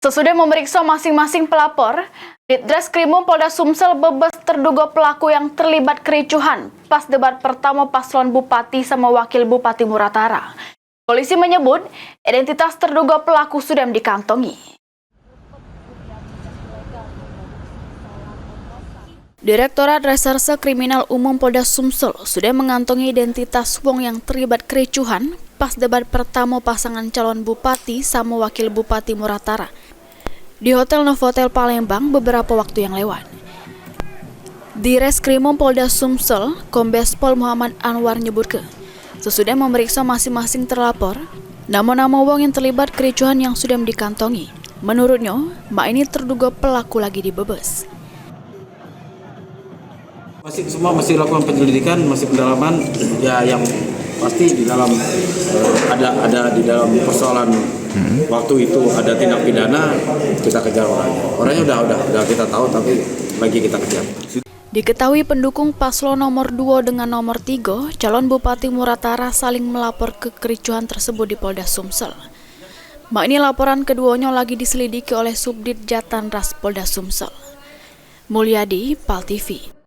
Sesudah memeriksa masing-masing pelapor, Ditreskrimum Polda Sumsel bebas terduga pelaku yang terlibat kericuhan pas debat pertama paslon Bupati sama Wakil Bupati Muratara. Polisi menyebut identitas terduga pelaku sudah dikantongi. Direktorat Reserse Kriminal Umum Polda Sumsel sudah mengantongi identitas wong yang terlibat kericuhan pas debat pertama pasangan calon bupati sama wakil bupati Muratara di Hotel Novotel Palembang beberapa waktu yang lewat. Di Reskrimum Polda Sumsel, Kombes Pol Muhammad Anwar nyebutkan, sesudah memeriksa masing-masing terlapor, nama-nama wong yang terlibat kericuhan yang sudah dikantongi. Menurutnya, mak ini terduga pelaku lagi dibebas. Semua masih lakukan penyelidikan, masih pendalaman, ya yang pasti di dalam ada di dalam persoalan waktu itu ada tindak pidana, kita kejar orangnya. Orangnya udah kita tahu, tapi lagi kita kejar. Diketahui pendukung paslon nomor 2 dengan nomor 3, calon Bupati Muratara saling melapor ke kericuhan tersebut di Polda Sumsel. Mak ini laporan keduanya lagi diselidiki oleh Subdit Jatanras Polda Sumsel. Mulyadi, PAL TV.